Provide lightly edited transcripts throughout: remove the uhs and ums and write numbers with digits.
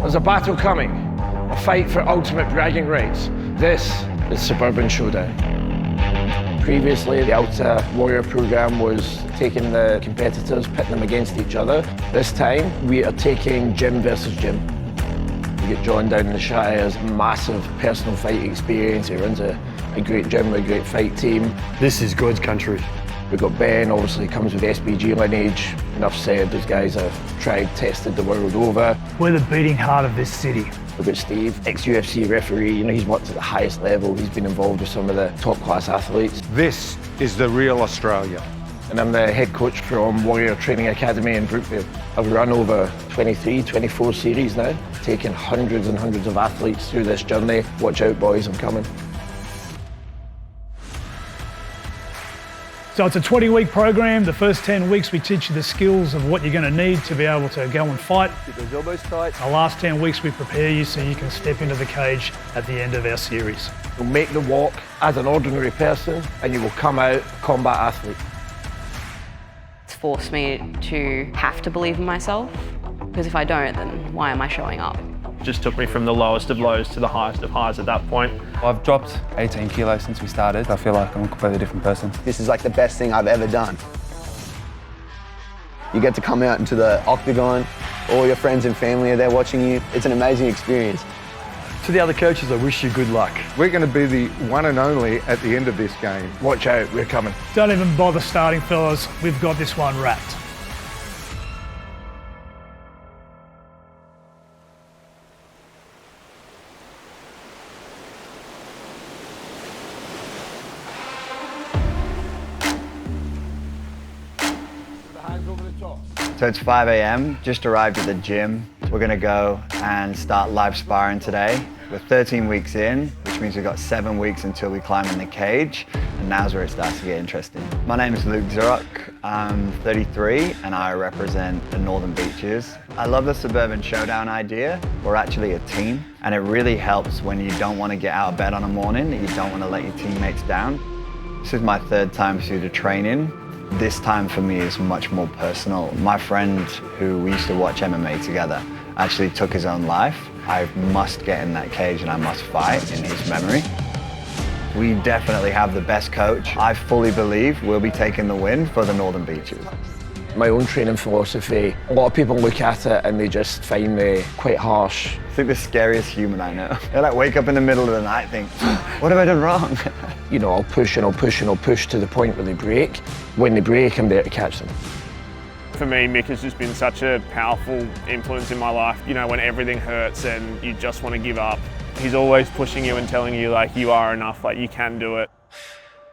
There's a battle coming, a fight for ultimate bragging rights. This is Suburban Showdown. Previously, the Ultra Warrior program was taking the competitors, pitting them against each other. This time, we are taking gym versus gym. We get John down in the Shires, massive personal fight experience. He runs a great gym with a great fight team. This is God's country. We've got Ben, obviously comes with SBG lineage. Enough said, those guys have tried, tested the world over. We're the beating heart of this city. We've got Steve, ex-UFC referee. You know, he's worked at the highest level. He's been involved with some of the top-class athletes. This is the real Australia. And I'm the head coach from Warrior Training Academy in Brookvale. I've run over 23, 24 series now, taken hundreds and hundreds of athletes through this journey. Watch out, boys, I'm coming. So it's a 20-week program. The first 10 weeks we teach you the skills of what you're going to need to be able to go and fight. Keep those elbows tight. The last 10 weeks we prepare you so you can step into the cage at the end of our series. You'll make the walk as an ordinary person and you will come out a combat athlete. It's forced me to have to believe in myself, because if I don't, then why am I showing up? Just took me from the lowest of lows to the highest of highs at that point. I've dropped 18 kilos since we started. I feel like I'm a completely different person. This is like the best thing I've ever done. You get to come out into the octagon, all your friends and family are there watching you. It's an amazing experience. To the other coaches, I wish you good luck. We're going to be the one and only at the end of this game. Watch out, we're coming. Don't even bother starting, fellas. We've got this one wrapped. So it's 5 a.m, just arrived at the gym. We're gonna go and start live sparring today. We're 13 weeks in, which means we've got 7 weeks until we climb in the cage, and now's where it starts to get interesting. My name is Luke Zurok, I'm 33, and I represent the Northern Beaches. I love the Suburban Showdown idea. We're actually a team, and it really helps when you don't want to get out of bed on a morning, you don't want to let your teammates down. This is my third time through the training. This time for me is much more personal. My friend who we used to watch MMA together actually took his own life. I must get in that cage and I must fight in his memory. We definitely have the best coach. I fully believe we'll be taking the win for the Northern Beaches. My own training philosophy, a lot of people look at it and they just find me quite harsh. I think the scariest human I know. They like wake up in the middle of the night and think, what have I done wrong? You know, I'll push and I'll push and I'll push to the point where they break. When they break, I'm there to catch them. For me, Mick has just been such a powerful influence in my life. You know, when everything hurts and you just want to give up, he's always pushing you and telling you like you are enough, like you can do it.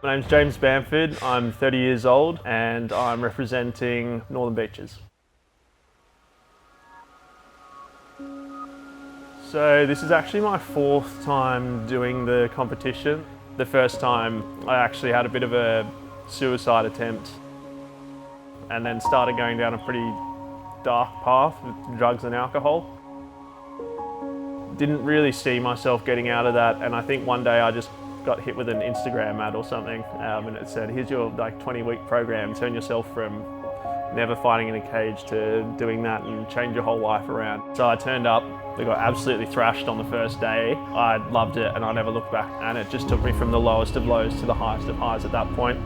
My name's James Bamford, I'm 30 years old and I'm representing Northern Beaches. So this is actually my 4th time doing the competition. The first time I actually had a bit of a suicide attempt and then started going down a pretty dark path with drugs and alcohol. Didn't really see myself getting out of that, and I think one day I just got hit with an Instagram ad or something, and it said, here's your 20-week program, turn yourself from never fighting in a cage to doing that and change your whole life around. So I turned up, we got absolutely thrashed on the first day. I loved it and I never looked back, and it just took me from the lowest of lows to the highest of highs at that point.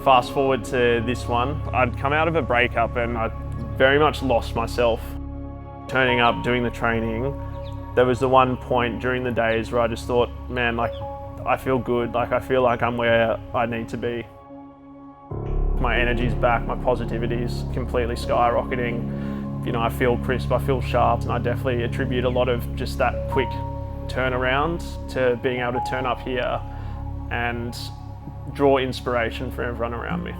Fast forward to this one, I'd come out of a breakup and I very much lost myself. Turning up, doing the training, there was the one point during the days where I just thought, man, like, I feel good, like I feel like I'm where I need to be. My energy's back, my positivity's completely skyrocketing. You know, I feel crisp, I feel sharp, and I definitely attribute a lot of just that quick turnaround to being able to turn up here and draw inspiration for everyone around me.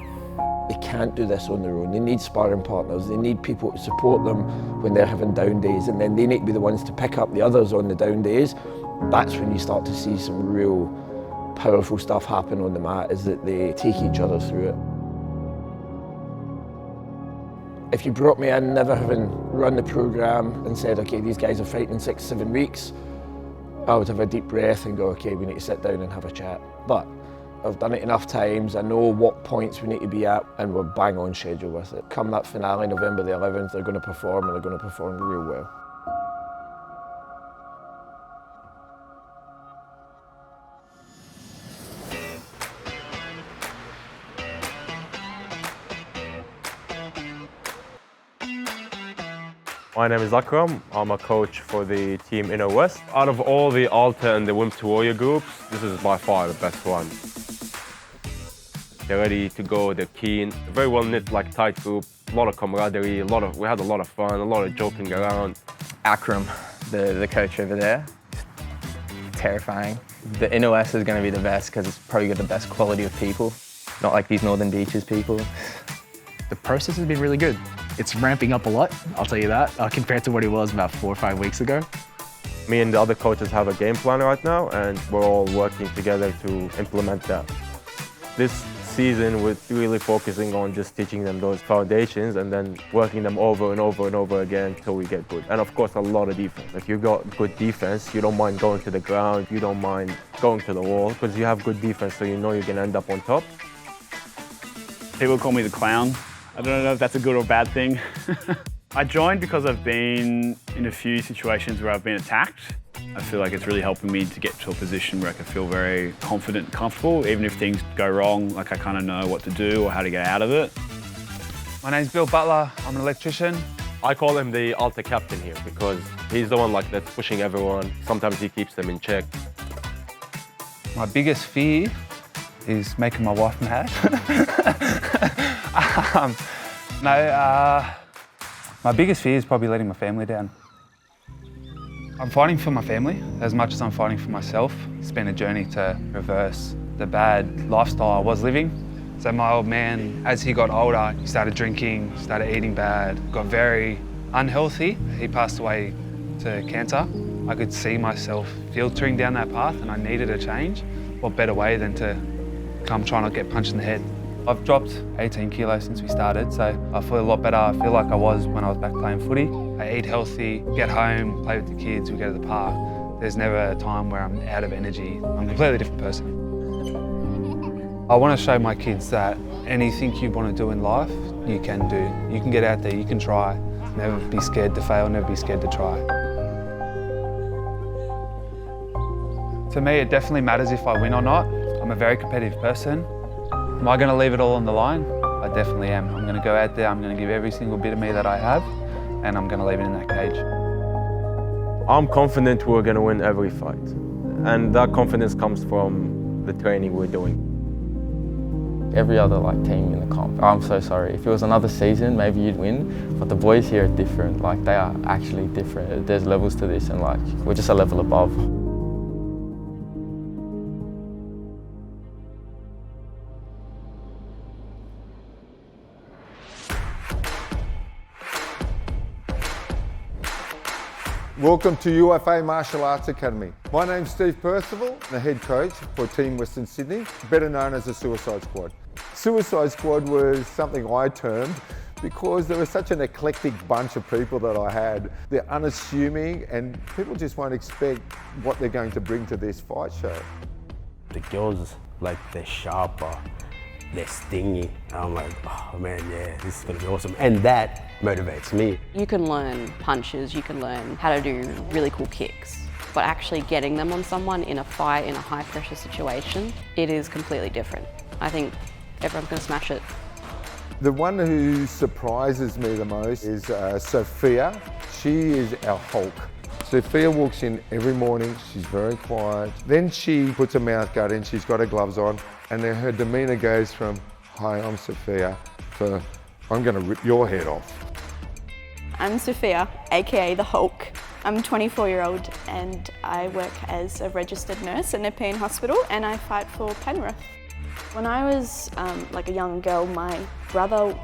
They can't do this on their own. They need sparring partners. They need people to support them when they're having down days, and then they need to be the ones to pick up the others on the down days. That's when you start to see some real powerful stuff happen on the mat, is that they take each other through it. If you brought me in never having run the program and said, okay, these guys are fighting in 6, 7 weeks, I would have a deep breath and go, okay, we need to sit down and have a chat. But I've done it enough times, I know what points we need to be at, and we're bang on schedule with it. Come that finale, November the 11th, they're going to perform, and they're going to perform real well. My name is Akram. I'm a coach for the team Inner West. Out of all the Alta and the Women's to Warrior groups, this is by far the best one. They're ready to go, they're keen. Very well knit, like tight group. A lot of camaraderie, we had a lot of fun, a lot of joking around. Akram, the coach over there, terrifying. The Inner West is going to be the best because it's probably got the best quality of people, not like these Northern Beaches people. The process has been really good. It's ramping up a lot, I'll tell you that, compared to what it was about 4 or 5 weeks ago. Me and the other coaches have a game plan right now, and we're all working together to implement that. This season, we're really focusing on just teaching them those foundations and then working them over and over and over again until we get good. And of course, a lot of defense. If you've got good defense, you don't mind going to the ground, you don't mind going to the wall, because you have good defense, so you know you're going to end up on top. People call me the clown. I don't know if that's a good or bad thing. I joined because I've been in a few situations where I've been attacked. I feel like it's really helping me to get to a position where I can feel very confident and comfortable. Even if things go wrong, like I kind of know what to do or how to get out of it. My name's Bill Butler, I'm an electrician. I call him the Alta captain here because he's the one that's pushing everyone. Sometimes he keeps them in check. My biggest fear is making my wife mad. My biggest fear is probably letting my family down. I'm fighting for my family as much as I'm fighting for myself. It's been a journey to reverse the bad lifestyle I was living. So my old man, as he got older, he started drinking, started eating bad, got very unhealthy. He passed away to cancer. I could see myself filtering down that path and I needed a change. What better way than to come try not get punched in the head. I've dropped 18 kilos since we started, so I feel a lot better. I feel like I was when I was back playing footy. I eat healthy, get home, play with the kids, we go to the park. There's never a time where I'm out of energy. I'm a completely different person. I want to show my kids that anything you want to do in life, you can do. You can get out there, you can try. Never be scared to fail, never be scared to try. To me, it definitely matters if I win or not. I'm a very competitive person. Am I going to leave it all on the line? I definitely am. I'm going to go out there, I'm going to give every single bit of me that I have, and I'm going to leave it in that cage. I'm confident we're going to win every fight. And that confidence comes from the training we're doing. Every other team in the comp, I'm so sorry. If it was another season, maybe you'd win, but the boys here are different. They are actually different. There's levels to this, and we're just a level above. Welcome to UFA Martial Arts Academy. My name's Steve Percival, the head coach for Team Western Sydney, better known as the Suicide Squad. Suicide Squad was something I termed because there was such an eclectic bunch of people that I had. They're unassuming and people just won't expect what they're going to bring to this fight show. The girls, they're sharper, they're stingy. I'm like, oh man, yeah, this is gonna be awesome. And that motivates me. You can learn punches, you can learn how to do really cool kicks, but actually getting them on someone in a fight, in a high pressure situation, it is completely different. I think everyone's gonna smash it. The one who surprises me the most is Sophia. She is our Hulk. Sophia walks in every morning, she's very quiet. Then she puts her mouth guard in, she's got her gloves on, and then her demeanour goes from, hi, I'm Sophia, to I'm gonna rip your head off. I'm Sophia, aka the Hulk. I'm a 24-year-old and I work as a registered nurse at Nepean Hospital and I fight for Penrith. When I was a young girl, my brother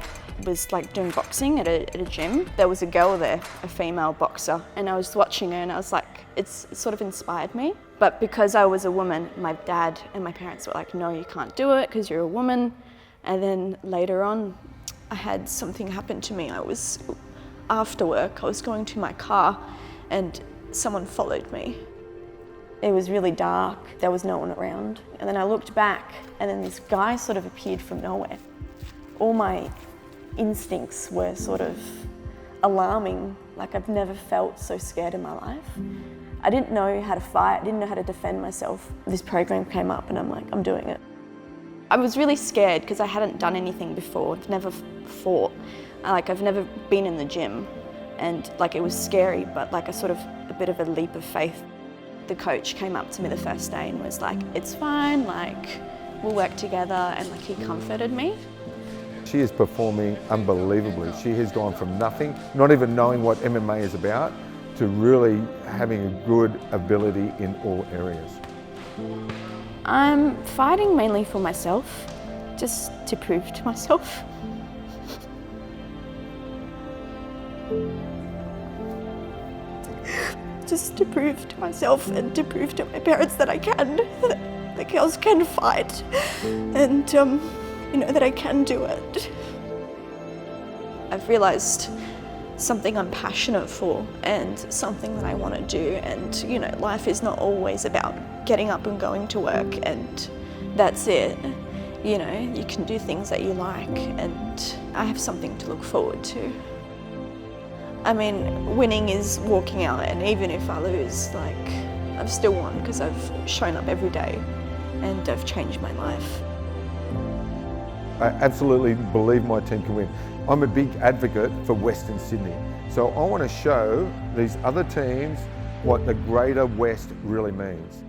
was doing boxing at a gym. There was a girl there, a female boxer, and I was watching her and I was like, it sort of inspired me. But because I was a woman, my dad and my parents were like, no, you can't do it because you're a woman. And then later on, I had something happen to me. After work, I was going to my car and someone followed me. It was really dark, there was no one around. And then I looked back and then this guy sort of appeared from nowhere. All my instincts were sort of alarming, I've never felt so scared in my life. I didn't know how to fight, I didn't know how to defend myself. This program came up and I'm like, I'm doing it. I was really scared because I hadn't done anything before. I've never fought. I've never been in the gym. And like it was scary, but like a bit of a leap of faith. The coach came up to me the first day and was like, it's fine, like we'll work together, and like he comforted me. She is performing unbelievably. She has gone from nothing, not even knowing what MMA is about, to really having a good ability in all areas. I'm fighting mainly for myself, just to prove to myself. Just to prove to myself and to prove to my parents that I can, that the girls can fight, and you know, that I can do it. I've realised something I'm passionate for and something that I want to do, and you know, life is not always about getting up and going to work and that's it. You know, you can do things that you like, and I have something to look forward to. I mean, winning is walking out, and even if I lose, like, I've still won because I've shown up every day and I've changed my life. I absolutely believe my team can win. I'm a big advocate for Western Sydney. So I want to show these other teams what the greater West really means.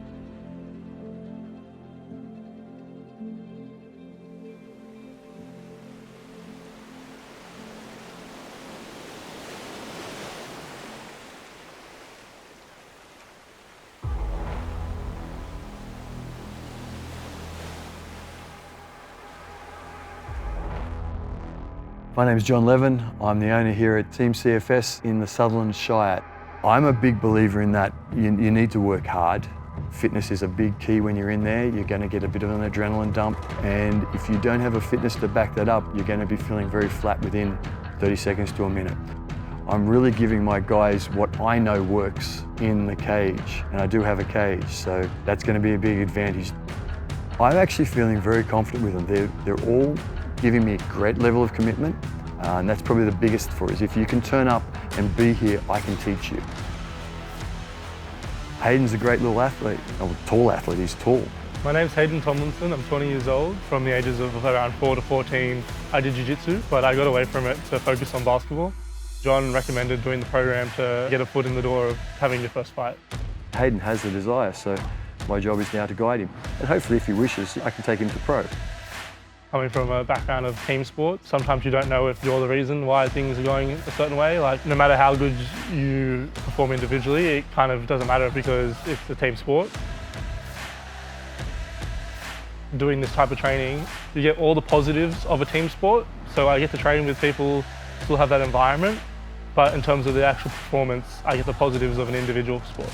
My name's John Levin. I'm the owner here at Team CFS in the Sutherland Shire. I'm a big believer in that you need to work hard. Fitness is a big key when you're in there. You're going to get a bit of an adrenaline dump, and if you don't have a fitness to back that up, you're going to be feeling very flat within 30 seconds to a minute. I'm really giving my guys what I know works in the cage, and I do have a cage, so that's going to be a big advantage. I'm actually feeling very confident with them. They're all giving me a great level of commitment, and that's probably the biggest for us. If you can turn up and be here, I can teach you. Hayden's a great little athlete, a tall athlete, he's tall. My name's Hayden Tomlinson, I'm 20 years old. From the ages of around 4 to 14, I did jiu-jitsu, but I got away from it to focus on basketball. John recommended doing the program to get a foot in the door of having your first fight. Hayden has the desire, so my job is now to guide him. And hopefully, if he wishes, I can take him to pro. Coming from a background of team sport, sometimes you don't know if you're the reason why things are going a certain way. Like, no matter how good you perform individually, it kind of doesn't matter because it's a team sport. Doing this type of training, you get all the positives of a team sport. So I get to train with people, still have that environment, but in terms of the actual performance, I get the positives of an individual sport.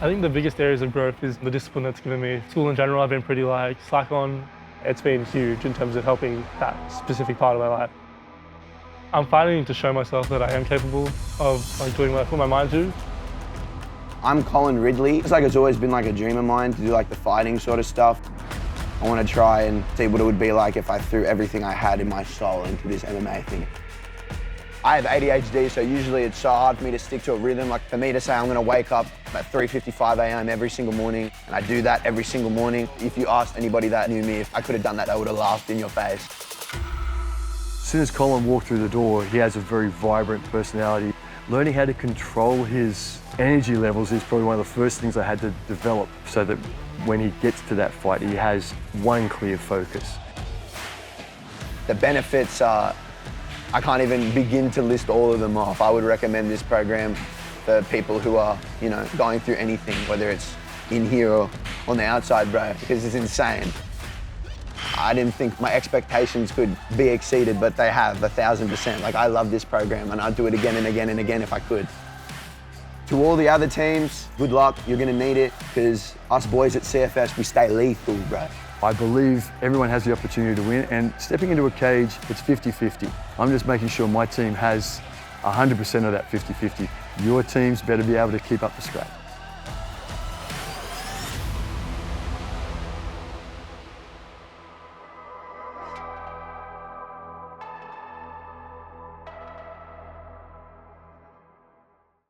I think the biggest areas of growth is the discipline that's given me. School in general, I've been pretty slack on. It's been huge in terms of helping that specific part of my life. I'm fighting to show myself that I am capable of doing what I put my mind to. I'm Colin Ridley. It's always been a dream of mine to do the fighting sort of stuff. I want to try and see what it would be like if I threw everything I had in my soul into this MMA thing. I have ADHD, so usually it's so hard for me to stick to a rhythm. For me to say I'm going to wake up at 3:55 a.m. every single morning, and I do that every single morning. If you asked anybody that knew me, if I could have done that, they would have laughed in your face. As soon as Colin walked through the door, he has a very vibrant personality. Learning how to control his energy levels is probably one of the first things I had to develop so that when he gets to that fight, he has one clear focus. The benefits are, I can't even begin to list all of them off. I would recommend this program for people who are, going through anything, whether it's in here or on the outside, bro, because it's insane. I didn't think my expectations could be exceeded, but they have 1,000%. I love this program, and I'd do it again and again and again if I could. To all the other teams, good luck. You're gonna need it, because us boys at CFS, we stay lethal, bro. I believe everyone has the opportunity to win, and stepping into a cage, it's 50-50. I'm just making sure my team has 100% of that 50-50. Your team's better be able to keep up the scrap.